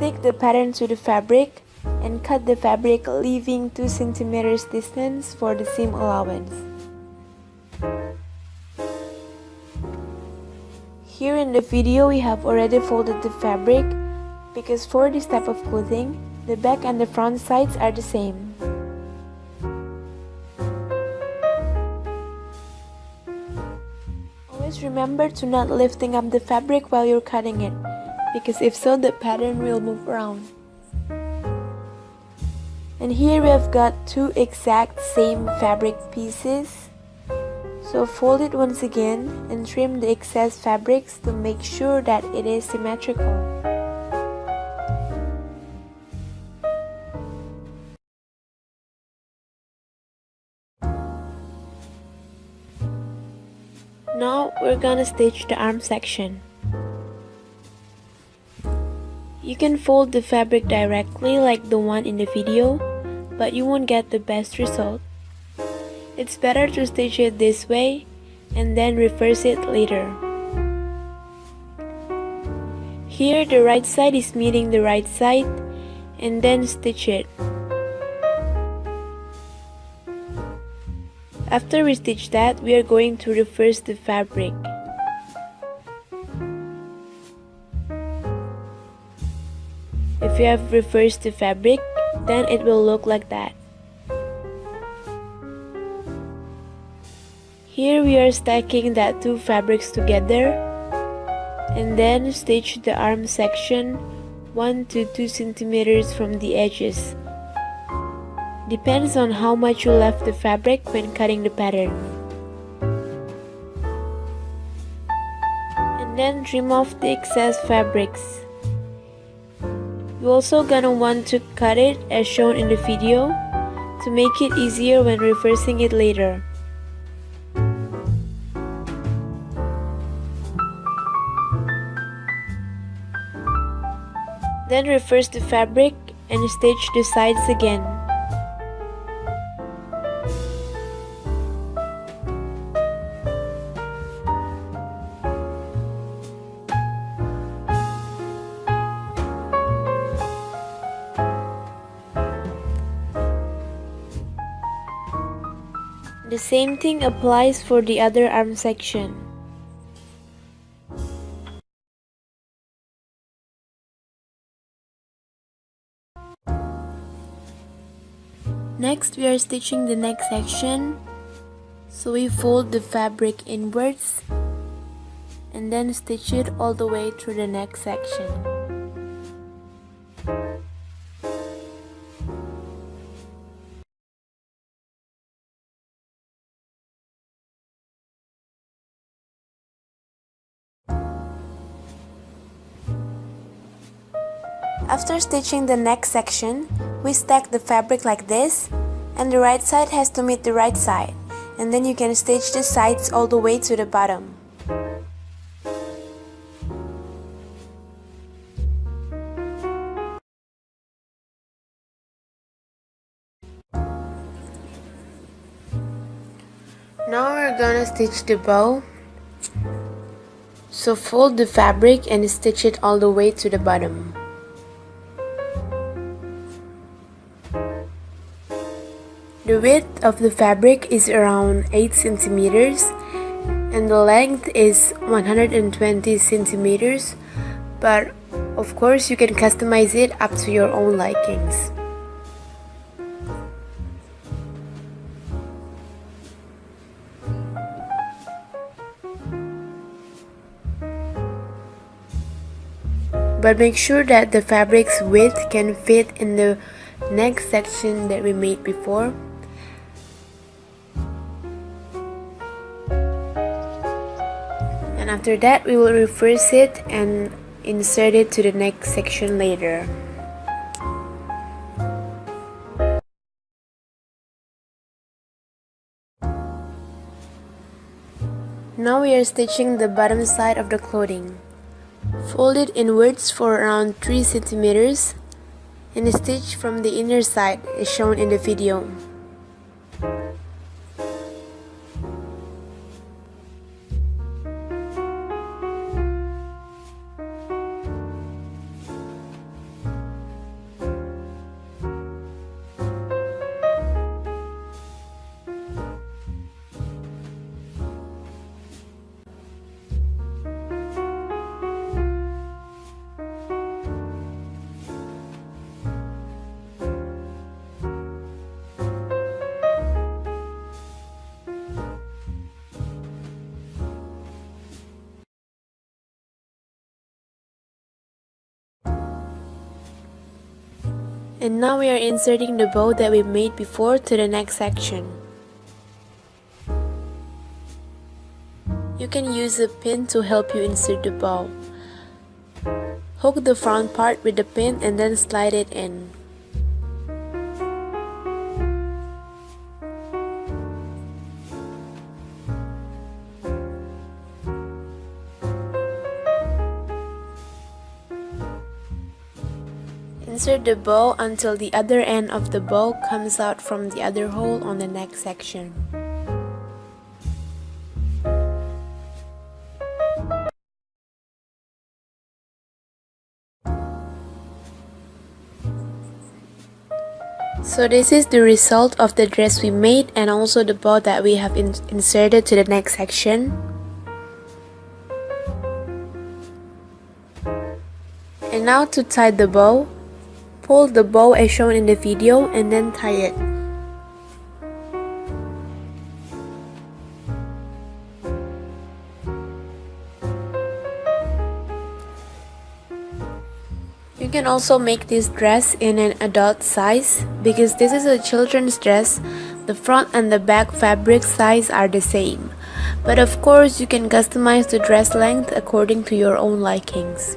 Stick the pattern to the fabric and cut the fabric, leaving 2 centimeters distance for the seam allowance. Here in the video we have already folded the fabric because for this type of clothing, the back and the front sides are the same. Always remember to not lifting up the fabric while you're cutting it, because if so, the pattern will move around. And here we have got 2 exact same fabric pieces. So fold it once again and trim the excess fabrics to make sure that it is symmetrical. Now we're gonna stitch the arm section. You can fold the fabric directly like the one in the video, but you won't get the best result. It's better to stitch it this way and then reverse it later. Here the right side is meeting the right side and then stitch it. After we stitch that, we are going to reverse the fabric. If you have reversed the fabric, then it will look like that. Here we are stacking that 2 fabrics together and then stitch the arm section 1 to 2 centimeters from the edges. Depends on how much you left the fabric when cutting the pattern. And then trim off the excess fabrics. You're also gonna want to cut it as shown in the video to make it easier when reversing it later. Then reverse the fabric and stitch the sides again. The same thing applies for the other arm section. Next, we are stitching the neck section. So we fold the fabric inwards and then stitch it all the way through the neck section. After stitching the neck section, we stack the fabric like this, and the right side has to meet the right side, and then you can stitch the sides all the way to the bottom. Now we're gonna stitch the bow. So fold the fabric and stitch it all the way to the bottom. The width of the fabric is around 8 centimeters and the length is 120 centimeters, but of course you can customize it up to your own likings. But make sure that the fabric's width can fit in the neck section that we made before. And after that, we will reverse it and insert it to the neck section later. Now we are stitching the bottom side of the clothing. Fold it inwards for around 3 centimeters and stitch from the inner side as shown in the video. And now we are inserting the bow that we made before to the neck section. You can use a pin to help you insert the bow. Hook the front part with the pin and then slide it in. Insert the bow until the other end of the bow comes out from the other hole on the neck section. So this is the result of the dress we made and also the bow that we have inserted to the neck section. And now to tie the bow. Pull the bow as shown in the video and then tie it. You can also make this dress in an adult size because this is a children's dress. The front and the back fabric size are the same. But of course you can customize the dress length according to your own likings.